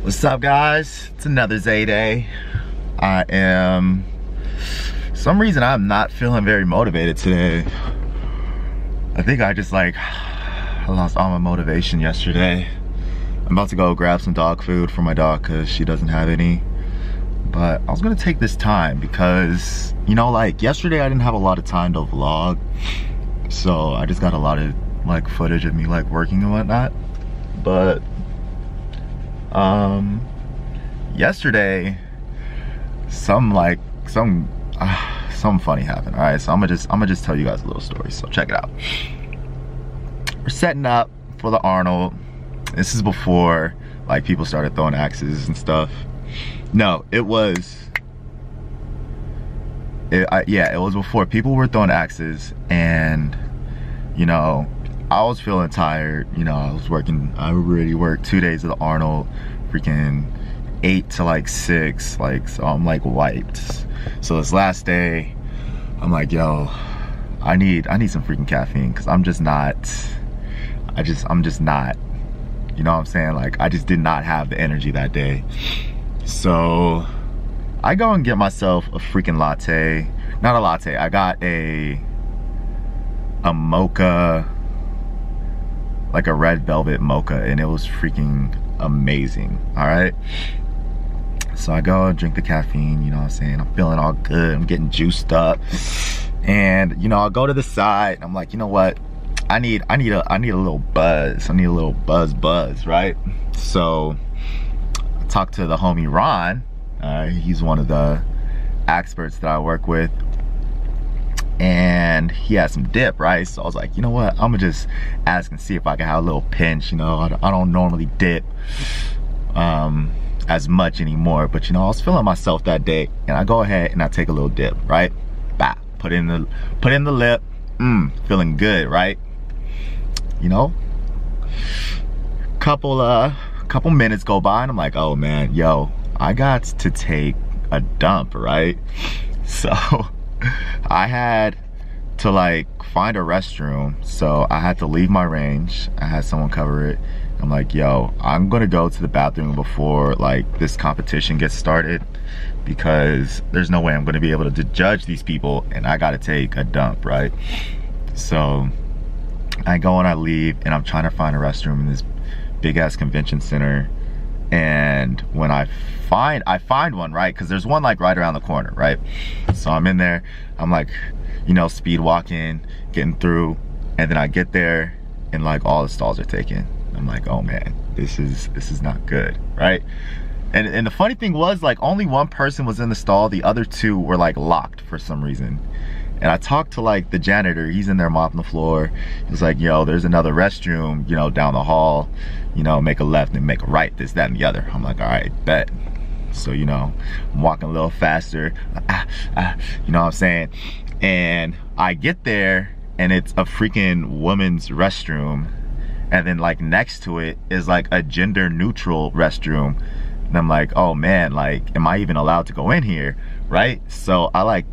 What's up, guys? It's another Zay Day. For some reason I'm not feeling very motivated today. I think I lost all my motivation yesterday. I'm about to go grab some dog food for my dog because she doesn't have any. But I was gonna take this time because, yesterday I didn't have a lot of time to vlog. So I just got a lot of footage of me working and whatnot. But yesterday something funny happened. All right, so I'm gonna just tell you guys a little story, so check it out. We're setting up for the Arnold. This is before people started throwing axes and stuff. No, it was before people were throwing axes. And I was feeling tired. I already worked 2 days of the Arnold, freaking 8 to 6, so I'm wiped. So this last day, I'm yo, I need some freaking caffeine because I'm just not, you know what I'm saying? I just did not have the energy that day. So I go and get myself a freaking latte. Not a latte, I got a mocha, a red velvet mocha, and it was freaking amazing. All right, so I go and drink the caffeine, you know what I'm saying? I'm feeling all good, I'm getting juiced up. And I'll go to the side and I'm you know what? I need a little buzz. I need a little buzz, right? So I talked to the homie Ron. He's one of the experts that I work with. And he had some dip, right? So I was you know what? I'm gonna just ask and see if I can have a little pinch. I don't normally dip as much anymore, but I was feeling myself that day, and I go ahead and I take a little dip, right? Bah, put in the lip. Feeling good, right? Couple minutes go by and I'm oh man, yo, I got to take a dump, right? So I had to find a restroom, so I had to leave my range. I had someone cover it. I'm yo, I'm gonna go to the bathroom before this competition gets started, because there's no way I'm gonna be able to judge these people, and I gotta take a dump, right? So I go and I leave, and I'm trying to find a restroom in this big ass convention center. And when I find one, right? Because there's one right around the corner, right? So I'm in there, I'm speed walking, getting through, and then I get there and all the stalls are taken. I'm oh man, this is not good, right? And the funny thing was only one person was in the stall, the other two were locked for some reason. And I talked to the janitor, he's in there mopping the floor. He's yo, there's another restroom, down the hall, make a left and make a right, this, that, and the other. I'm all right, bet. So, I'm walking a little faster, you know what I'm saying? And I get there and it's a freaking women's restroom. And then next to it is a gender neutral restroom. And I'm oh man, am I even allowed to go in here, right? So I'm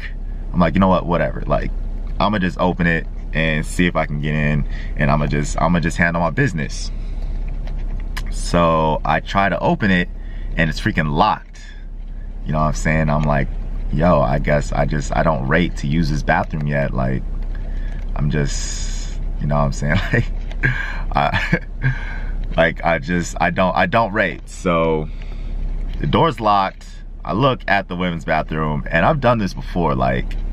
you know what, whatever. I'ma just open it and see if I can get in, and I'ma just handle my business. So I try to open it and it's freaking locked. You know what I'm saying? I'm yo, I guess I don't rate to use this bathroom yet. I'm just, you know what I'm saying? I don't rate. So the door's locked. I look at the women's bathroom, and I've done this before.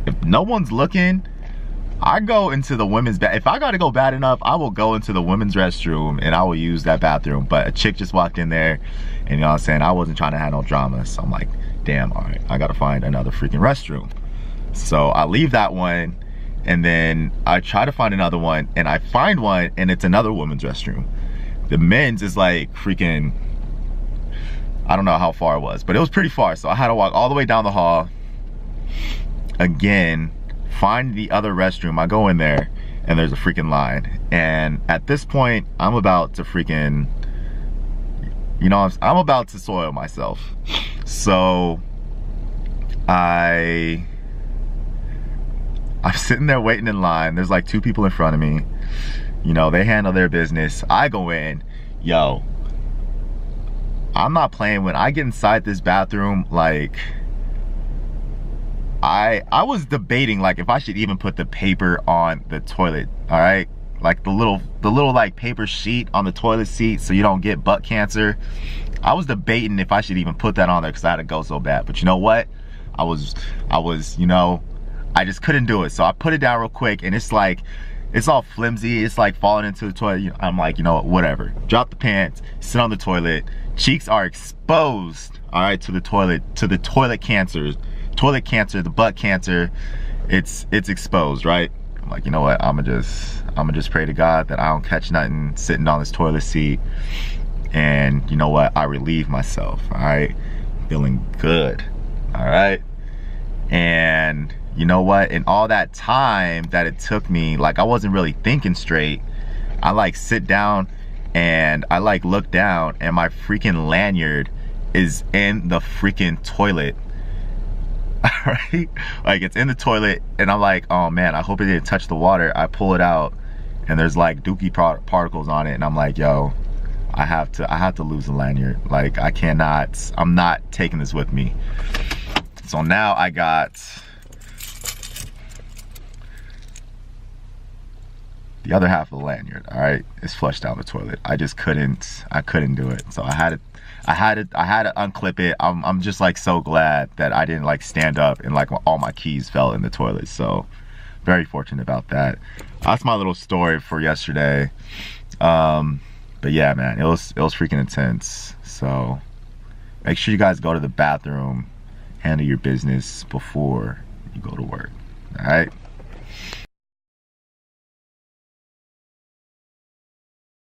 If no one's looking, I go into the women's if I gotta go bad enough, I will go into the women's restroom and I will use that bathroom. But a chick just walked in there, and you know what I'm saying, I wasn't trying to have no drama. So I'm damn, all right, I gotta find another freaking restroom. So I leave that one, and then I try to find another one, and I find one, and it's another women's restroom. The men's is freaking, I don't know how far it was, but it was pretty far. So I had to walk all the way down the hall again, find the other restroom. I go in there and there's a freaking line. And at this point, I'm about to freaking, I'm about to soil myself. So I'm sitting there waiting in line. There's 2 people in front of me. They handle their business. I go in, yo, I'm not playing. When I get inside this bathroom, like, I was debating like if I should even put the paper on the toilet, all right? Like the little like paper sheet on the toilet seat so you don't get butt cancer. I was debating if I should even put that on there because I had to go so bad. But you know what? I was, you know, I just couldn't do it. So I put it down real quick, and it's like, it's all flimsy. It's like falling into the toilet. I'm like, you know what, whatever. Drop the pants, sit on the toilet. Cheeks are exposed, all right, to the toilet cancer, the butt cancer. It's exposed, right? I'm like, you know what, I'ma just pray to God that I don't catch nothing sitting on this toilet seat. And you know what, I relieve myself, all right? Feeling good, all right? And you know what, in all that time that it took me, like I wasn't really thinking straight. I like sit down and I like look down and my freaking lanyard is in the freaking toilet. Alright? Like it's in the toilet and I'm like, oh man, I hope it didn't touch the water. I pull it out and there's like dookie particles on it, and I'm like, yo, I have to lose the lanyard. Like I'm not taking this with me. So now I got the other half of the lanyard, all right, is flushed down the toilet. I couldn't do it. So I had to unclip it. I'm just like so glad that I didn't like stand up and like all my keys fell in the toilet. So very fortunate about that. That's my little story for yesterday. But yeah, man, it was freaking intense. So make sure you guys go to the bathroom, handle your business before you go to work. All right.